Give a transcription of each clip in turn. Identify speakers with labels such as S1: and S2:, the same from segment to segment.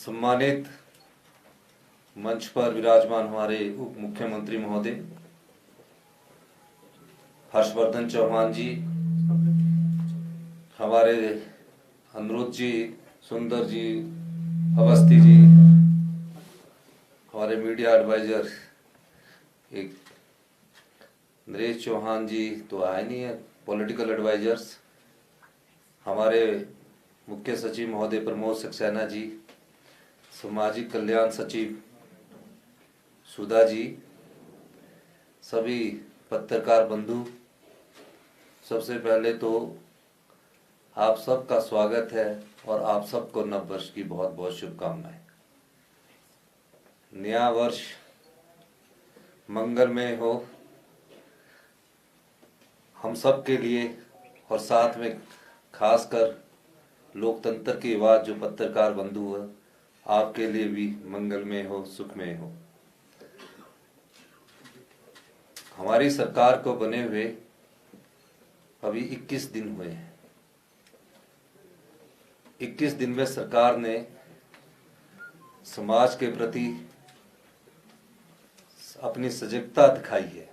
S1: सम्मानित मंच पर विराजमान हमारे उप मुख्यमंत्री महोदय हर्षवर्धन चौहान जी, हमारे अनुरुद्ध जी, सुंदर जी, अवस्थी जी, हमारे मीडिया एडवाइजर एक नरेश चौहान जी तो आए नहीं है, पॉलिटिकल एडवाइजर्स, हमारे मुख्य सचिव महोदय प्रमोद सक्सेना जी, सामाजिक कल्याण सचिव सुधा जी, सभी पत्रकार बंधु, सबसे पहले तो आप सबका स्वागत है और आप सबको नव वर्ष की बहुत बहुत शुभकामनाएं। नया वर्ष मंगलमय हो हम सब के लिए और साथ में खासकर लोकतंत्र की आवाज जो पत्रकार बंधु है आपके लिए भी मंगलमय हो, सुखमय हो। हमारी सरकार को बने हुए अभी 21 दिन हुए हैं। 21 दिन में सरकार ने समाज के प्रति अपनी सजगता दिखाई है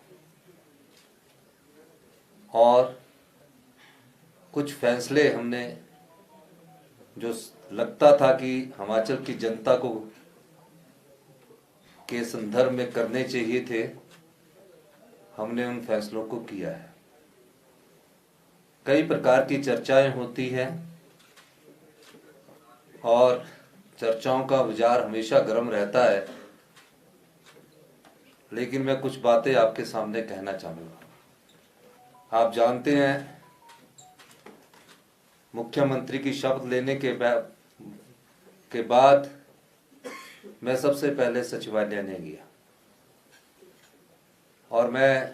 S1: और कुछ फैसले हमने जो लगता था कि हिमाचल की जनता को के संदर्भ में करने चाहिए थे, हमने उन फैसलों को किया है। कई प्रकार की चर्चाएं होती हैं और चर्चाओं का विचार हमेशा गर्म रहता है, लेकिन मैं कुछ बातें आपके सामने कहना चाहूँगा। आप जानते हैं मुख्यमंत्री की शपथ लेने के बाद मैं सबसे पहले सचिवालय ने गया और मैं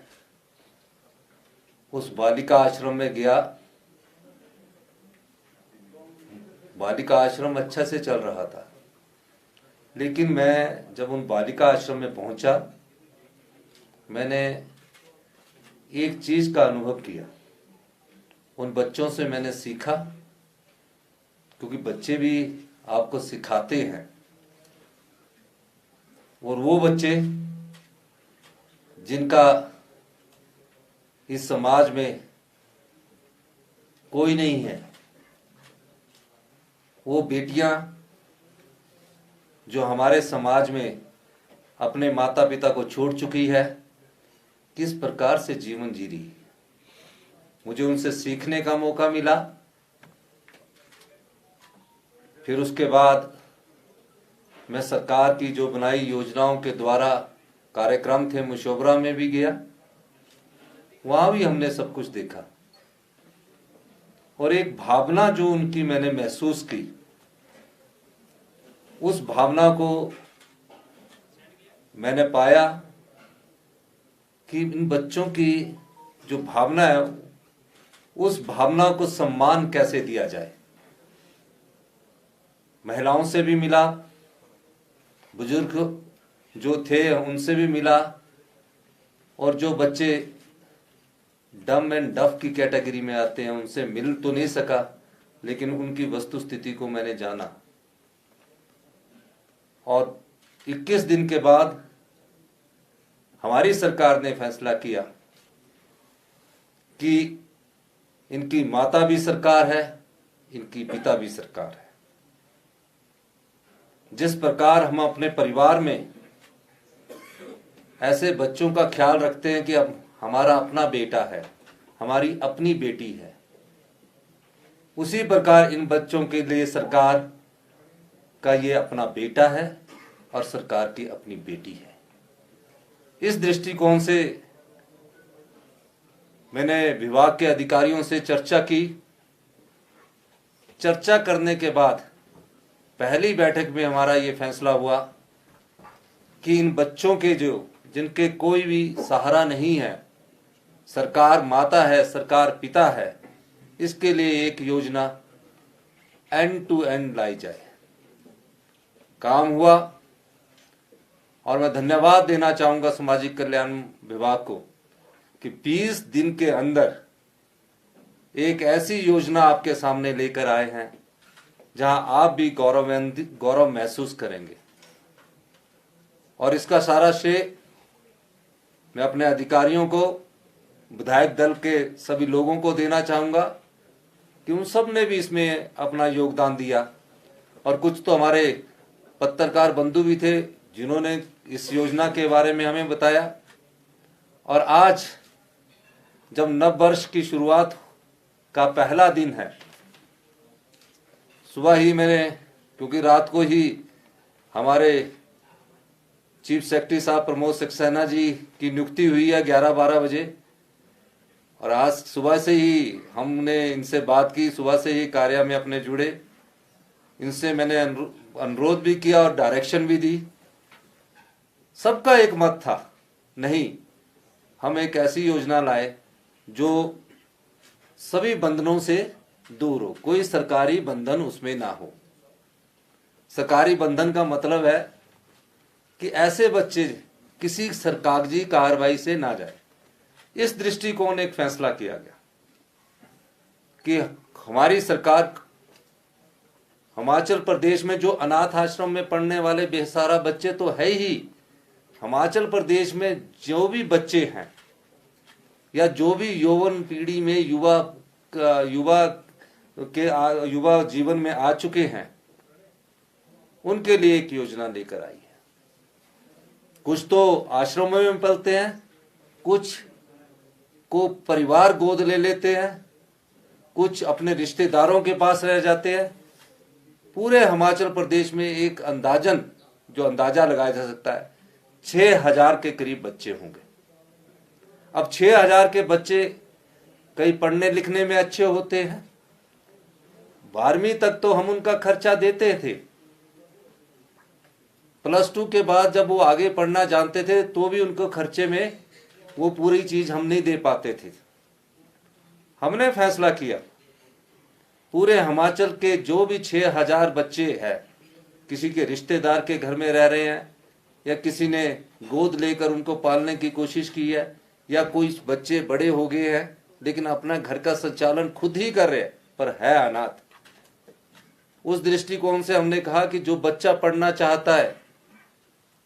S1: उस बालिका आश्रम में गया। बालिका आश्रम अच्छा से चल रहा था, लेकिन मैं जब उन बालिका आश्रम में पहुंचा, मैंने एक चीज का अनुभव किया। उन बच्चों से मैंने सीखा, क्योंकि बच्चे भी आपको सिखाते हैं, और वो बच्चे जिनका इस समाज में कोई नहीं है, वो बेटियां जो हमारे समाज में अपने माता पिता को छोड़ चुकी है, किस प्रकार से जीवन जी रही है, मुझे उनसे सीखने का मौका मिला। फिर उसके बाद मैं सरकार की जो बनाई योजनाओं के द्वारा कार्यक्रम थे मुशोबरा में भी गया, वहां भी हमने सब कुछ देखा और एक भावना जो उनकी मैंने महसूस की, उस भावना को मैंने पाया कि इन बच्चों की जो भावना है, उस भावना को सम्मान कैसे दिया जाए। महिलाओं से भी मिला, बुजुर्ग जो थे उनसे भी मिला, और जो बच्चे डम एंड डफ की कैटेगरी में आते हैं उनसे मिल तो नहीं सका, लेकिन उनकी वस्तुस्थिति को मैंने जाना। और 21 दिन के बाद हमारी सरकार ने फैसला किया कि इनकी माता भी सरकार है, इनकी पिता भी सरकार है। जिस प्रकार हम अपने परिवार में ऐसे बच्चों का ख्याल रखते हैं कि अब हमारा अपना बेटा है, हमारी अपनी बेटी है, उसी प्रकार इन बच्चों के लिए सरकार का ये अपना बेटा है और सरकार की अपनी बेटी है। इस दृष्टिकोण से मैंने विभाग के अधिकारियों से चर्चा की। चर्चा करने के बाद पहली बैठक में हमारा ये फैसला हुआ कि इन बच्चों के जिनके कोई भी सहारा नहीं है, सरकार माता है, सरकार पिता है, इसके लिए एक योजना एंड टू एंड लाई जाए। काम हुआ और मैं धन्यवाद देना चाहूंगा सामाजिक कल्याण विभाग को कि 20 दिन के अंदर एक ऐसी योजना आपके सामने लेकर आए हैं जहां आप भी गौरव महसूस करेंगे। और इसका सारा श्रेय मैं अपने अधिकारियों को, विधायक दल के सभी लोगों को देना चाहूँगा कि उन सब ने भी इसमें अपना योगदान दिया। और कुछ तो हमारे पत्रकार बंधु भी थे जिन्होंने इस योजना के बारे में हमें बताया। और आज जब नव वर्ष की शुरुआत का पहला दिन है, सुबह ही मैंने, क्योंकि रात को ही हमारे चीफ सेक्रेटरी साहब प्रमोद सक्सेना जी की नियुक्ति हुई है 11-12 बजे, और आज सुबह से ही हमने इनसे बात की, सुबह से ही कार्य में अपने जुड़े, इनसे मैंने अनुरोध भी किया और डायरेक्शन भी दी। सबका एक मत था, नहीं, हम एक ऐसी योजना लाए जो सभी बंधनों से दूर हो, कोई सरकारी बंधन उसमें ना हो। सरकारी बंधन का मतलब है कि ऐसे बच्चे किसी सरकागजी कार्रवाई से ना जाए। इस दृष्टिकोण एक फैसला किया गया कि हमारी सरकार हिमाचल प्रदेश में जो अनाथ आश्रम में पढ़ने वाले बेसहारा बच्चे तो है ही, हिमाचल प्रदेश में जो भी बच्चे हैं या जो भी यौवन पीढ़ी में युवा जीवन में आ चुके हैं, उनके लिए एक योजना लेकर आई है। कुछ तो आश्रमों में पलते हैं, कुछ को परिवार गोद ले लेते हैं, कुछ अपने रिश्तेदारों के पास रह जाते हैं। पूरे हिमाचल प्रदेश में एक जो अंदाजा लगाया जा सकता है 6,000 के करीब बच्चे होंगे। अब 6,000 के बच्चे कई पढ़ने लिखने में अच्छे होते हैं, 12वीं तक तो हम उनका खर्चा देते थे, +2 के बाद जब वो आगे पढ़ना जानते थे तो भी उनको खर्चे में वो पूरी चीज हम नहीं दे पाते थे। हमने फैसला किया पूरे हिमाचल के जो भी 6,000 बच्चे हैं, किसी के रिश्तेदार के घर में रह रहे हैं या किसी ने गोद लेकर उनको पालने की कोशिश की है, या कोई बच्चे बड़े हो गए हैं लेकिन अपना घर का संचालन खुद ही कर रहे हैं पर है अनाथ, उस दृष्टिकोण से हमने कहा कि जो बच्चा पढ़ना चाहता है,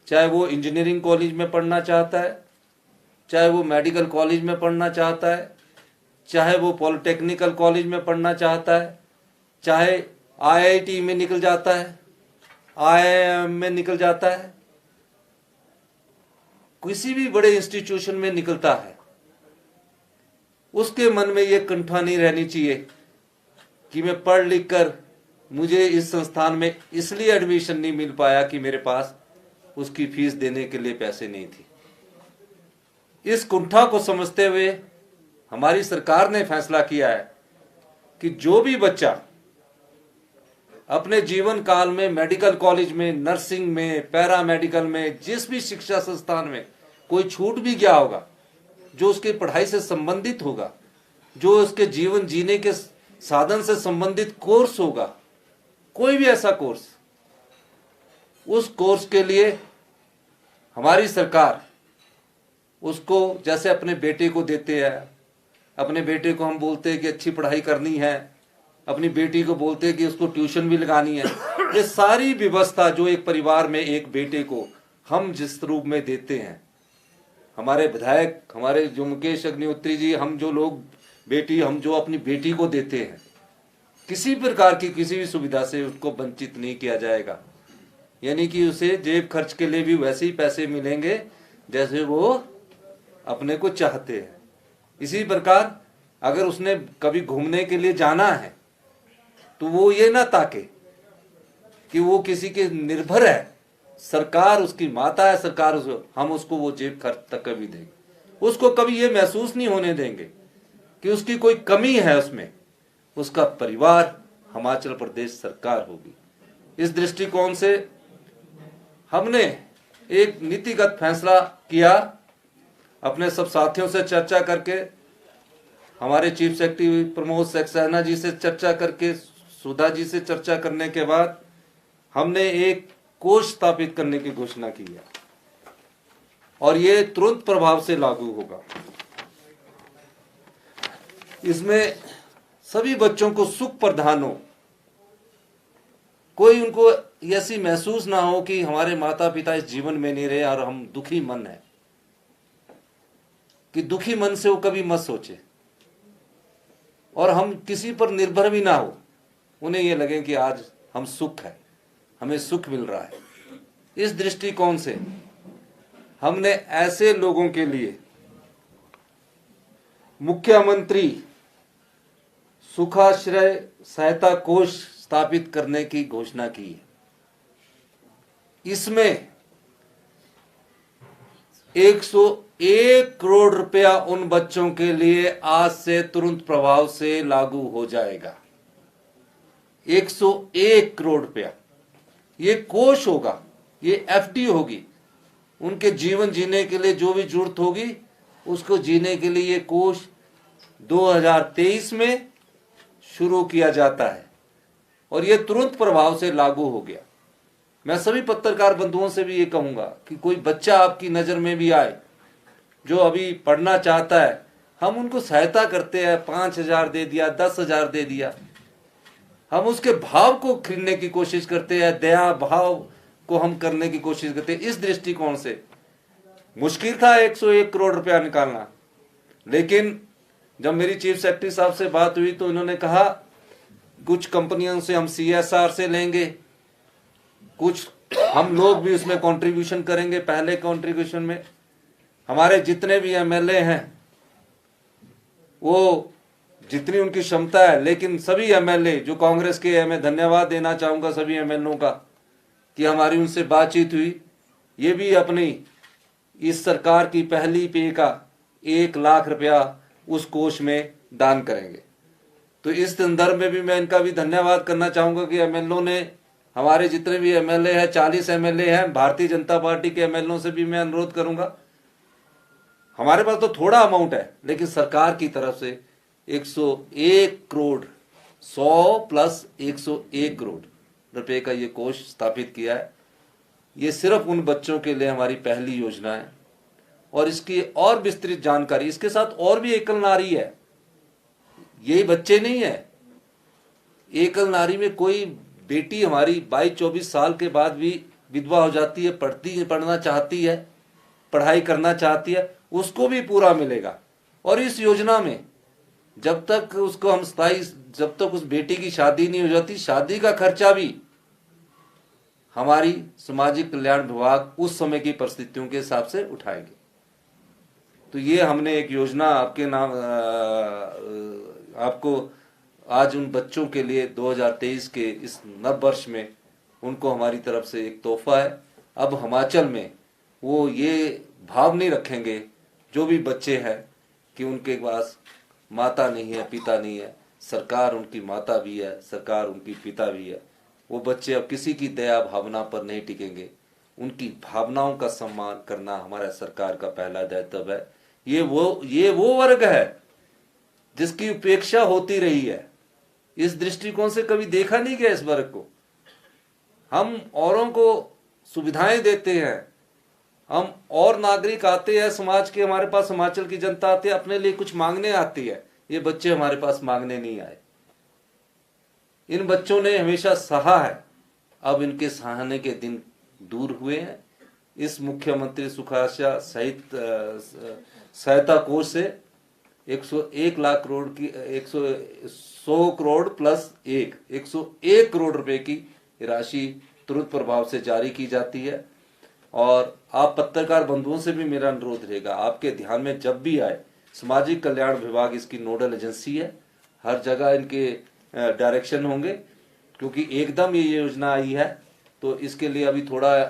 S1: चाहे वो इंजीनियरिंग कॉलेज में पढ़ना चाहता है, चाहे वो मेडिकल कॉलेज में पढ़ना चाहता है, चाहे वो पॉलिटेक्निकल कॉलेज में पढ़ना चाहता है, चाहे IIT में निकल जाता है, IIM में निकल जाता है, किसी भी बड़े इंस्टीट्यूशन में निकलता है, उसके मन में ये कंठा नहीं रहनी चाहिए कि मैं पढ़ लिख कर मुझे इस संस्थान में इसलिए एडमिशन नहीं मिल पाया कि मेरे पास उसकी फीस देने के लिए पैसे नहीं थी। इस कुंठा को समझते हुए हमारी सरकार ने फैसला किया है कि जो भी बच्चा अपने जीवन काल में मेडिकल कॉलेज में, नर्सिंग में, पैरामेडिकल में, जिस भी शिक्षा संस्थान में कोई छूट भी गया होगा, जो उसकी पढ़ाई से संबंधित होगा, जो उसके जीवन जीने के साधन से संबंधित कोर्स होगा, कोई भी ऐसा कोर्स, उस कोर्स के लिए हमारी सरकार उसको जैसे अपने बेटे को देते हैं, अपने बेटे को हम बोलते हैं कि अच्छी पढ़ाई करनी है, अपनी बेटी को बोलते हैं कि उसको ट्यूशन भी लगानी है, ये सारी व्यवस्था जो एक परिवार में एक बेटे को हम जिस रूप में देते हैं, हमारे विधायक, हमारे जो मुकेश अग्निहोत्री जी, हम जो लोग हम जो अपनी बेटी को देते हैं, किसी प्रकार की किसी भी सुविधा से उसको वंचित नहीं किया जाएगा। यानी कि उसे जेब खर्च के लिए भी वैसे ही पैसे मिलेंगे जैसे वो अपने को चाहते हैं। इसी प्रकार अगर उसने कभी घूमने के लिए जाना है तो वो ये ना ताके कि वो किसी के निर्भर है, सरकार उसकी माता है, सरकार हम उसको वो जेब खर्च तक कभी देंगे, उसको कभी ये महसूस नहीं होने देंगे कि उसकी कोई कमी है उसमें, उसका परिवार हिमाचल प्रदेश सरकार होगी। इस दृष्टिकोण से हमने एक नीतिगत फैसला किया, अपने सब साथियों से चर्चा करके, हमारे चीफ सेक्रेटरी प्रमोद सक्सेना जी से चर्चा करके, सुधा जी से चर्चा करने के बाद हमने एक कोष स्थापित करने की घोषणा की है और ये तुरंत प्रभाव से लागू होगा। इसमें सभी बच्चों को सुख प्रदान हो, कोई उनको ऐसी महसूस ना हो कि हमारे माता पिता इस जीवन में नहीं रहे और हम दुखी मन है, कि दुखी मन से वो कभी मत सोचे, और हम किसी पर निर्भर भी ना हो। उन्हें ये लगे कि आज हम सुख है, हमें सुख मिल रहा है। इस दृष्टिकोण से हमने ऐसे लोगों के लिए मुख्यमंत्री सुखाश्रय सहायता कोष स्थापित करने की घोषणा की है। इसमें 101 करोड़ रुपया उन बच्चों के लिए आज से तुरंत प्रभाव से लागू हो जाएगा। 101 करोड़ रुपया ये कोष होगा, ये एफडी होगी। उनके जीवन जीने के लिए जो भी जरूरत होगी उसको जीने के लिए ये कोष 2023 में शुरू किया जाता है और ये तुरंत प्रभाव से लागू हो गया। मैं सभी पत्रकार बंधुओं से भी ये कहूंगा कि कोई बच्चा आपकी नजर में भी आए जो अभी पढ़ना चाहता है, हम उनको सहायता करते हैं। 5,000 दे दिया, 10,000 दे दिया, हम उसके भाव को खरीदने की कोशिश करते हैं, दया भाव को हम करने की कोशिश करते हैं। इस दृष्टिकोण से मुश्किल था 101 करोड़ रुपया निकालना, लेकिन जब मेरी चीफ सेक्रेटरी साहब से बात हुई तो इन्होंने कहा कुछ कंपनियों से हम CSR से लेंगे, कुछ हम लोग भी उसमें कंट्रीब्यूशन करेंगे। पहले कंट्रीब्यूशन में हमारे जितने भी MLA हैं वो जितनी उनकी क्षमता है, लेकिन सभी MLA जो कांग्रेस के हैं, मैं धन्यवाद देना चाहूंगा सभी MLA का कि हमारी उनसे बातचीत हुई। ये भी अपनी इस सरकार की पहली पे का 1 लाख रुपया उस कोष में दान करेंगे। तो इस संदर्भ में भी मैं इनका भी धन्यवाद करना चाहूंगा कि MLA ने, हमारे जितने भी MLA हैं, 40 MLA हैं, भारतीय जनता पार्टी के MLA से भी मैं अनुरोध करूंगा, हमारे पास तो थोड़ा अमाउंट है लेकिन सरकार की तरफ से 101 करोड़ 100 प्लस 101 करोड़ रुपए का ये कोष स्थापित किया है। ये सिर्फ उन बच्चों के लिए हमारी पहली योजना है और इसकी और विस्तृत जानकारी, इसके साथ और भी एकल नारी है, यही बच्चे नहीं है। एकल नारी में कोई बेटी हमारी 22-24 साल के बाद भी विधवा हो जाती है, पढ़ना चाहती है, पढ़ाई करना चाहती है, उसको भी पूरा मिलेगा। और इस योजना में जब तक उसको हम जब तक उस बेटी की शादी नहीं हो जाती, शादी का खर्चा भी हमारी सामाजिक कल्याण विभाग उस समय की परिस्थितियों के हिसाब से उठाएंगे। तो ये हमने एक योजना आपके नाम आपको आज उन बच्चों के लिए 2023 के इस नव वर्ष में उनको हमारी तरफ से एक तोहफा है। अब हिमाचल में वो ये भाव नहीं रखेंगे जो भी बच्चे हैं कि उनके पास माता नहीं है, पिता नहीं है, सरकार उनकी माता भी है, सरकार उनकी पिता भी है। वो बच्चे अब किसी की दया भावना पर नहीं टिकेंगे, उनकी भावनाओं का सम्मान करना हमारा सरकार का पहला दायित्व है। ये वो वर्ग है जिसकी उपेक्षा होती रही है। इस दृष्टिकोण से कभी देखा नहीं गया इस वर्ग को। हम औरों को सुविधाएं देते हैं, हम और नागरिक आते हैं समाज के, हमारे पास हिमाचल की जनता आती है, अपने लिए कुछ मांगने आती है। ये बच्चे हमारे पास मांगने नहीं आए। इन बच्चों ने हमेशा सहा है, अब इनके सहाने के दिन दूर हुए हैं। इस मुख्यमंत्री सुखाश्रय सहायता कोष से 101 लाख करोड़ की 100 करोड़ प्लस 101 करोड़ रुपए की राशि तुरंत प्रभाव से जारी की जाती है। और आप पत्रकार बंधुओं से भी मेरा अनुरोध रहेगा, आपके ध्यान में जब भी आए, सामाजिक कल्याण विभाग इसकी नोडल एजेंसी है, हर जगह इनके डायरेक्शन होंगे, क्योंकि एकदम ये योजना आई है तो इसके लिए अभी थोड़ा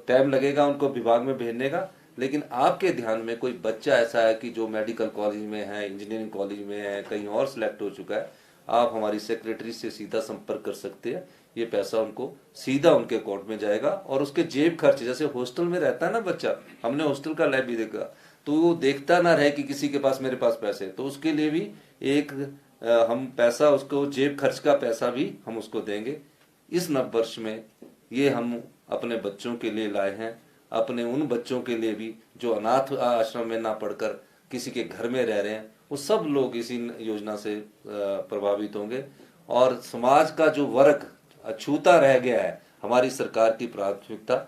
S1: टाइम लगेगा उनको विभाग में भेजने का। लेकिन आपके ध्यान में कोई बच्चा ऐसा है कि जो मेडिकल कॉलेज में है, इंजीनियरिंग कॉलेज में है, कहीं और सिलेक्ट हो चुका है, आप हमारी सेक्रेटरी से सीधा संपर्क कर सकते हैं। ये पैसा उनको सीधा उनके अकाउंट में जाएगा और उसके जेब खर्च, जैसे हॉस्टल में रहता है ना बच्चा, हमने हॉस्टल का लैब भी देखा, तो वो देखता ना रहे कि किसी के पास मेरे पास पैसे, तो उसके लिए भी एक हम पैसा, उसको जेब खर्च का पैसा भी हम उसको देंगे। इस नव वर्ष में ये हम अपने बच्चों के लिए लाए हैं, अपने उन बच्चों के लिए भी जो अनाथ आश्रम में ना पढ़कर किसी के घर में रह रहे हैं, वो सब लोग इसी योजना से प्रभावित होंगे। और समाज का जो वर्ग अछूता रह गया है, हमारी सरकार की प्राथमिकता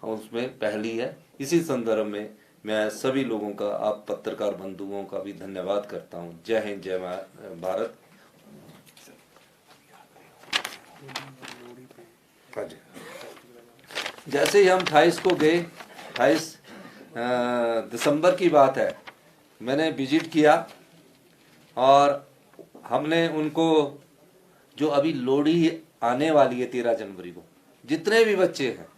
S1: उसमें पहली है। इसी संदर्भ में मैं सभी लोगों का, आप पत्रकार बंधुओं का भी धन्यवाद करता हूं। जय हिंद, जय भारत। जैसे ही हम 28 को गए, 28 दिसंबर की बात है, मैंने विजिट किया और हमने उनको, जो अभी लोहड़ी आने वाली है 13 जनवरी को, जितने भी बच्चे हैं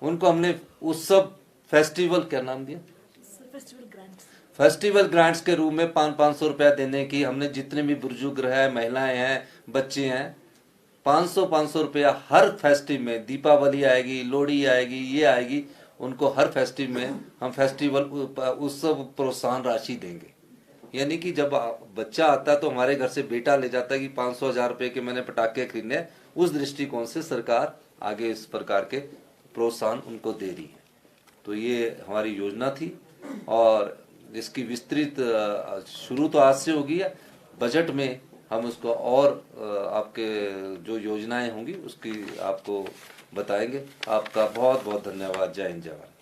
S1: उनको हमने उत्सव फेस्टिवल, क्या नाम दिया, फेस्टिवल ग्रांट्स के रूप में 500 रुपया देने की हमने, जितने भी बुजुर्ग हैं, महिलाएं हैं, बच्चे हैं, 500 रुपया हर फेस्टिव में, दीपावली आएगी, लोहड़ी आएगी, ये आएगी, उनको हर फेस्टिव में हम फेस्टिवल उत्सव प्रोत्साहन राशि देंगे। यानी कि जब बच्चा आता है तो हमारे घर से बेटा ले जाता है कि 500-1000 रुपए के मैंने पटाखे खरीदने, उस दृष्टिकोण से सरकार आगे इस प्रकार के प्रोत्साहन उनको दे रही है। तो ये हमारी योजना थी और इसकी विस्तृत शुरू तो आज से होगी है, बजट में हम उसको और आपके जो योजनाएं होंगी उसकी आपको बताएंगे। आपका बहुत बहुत धन्यवाद। जय हिंद, जय भारत।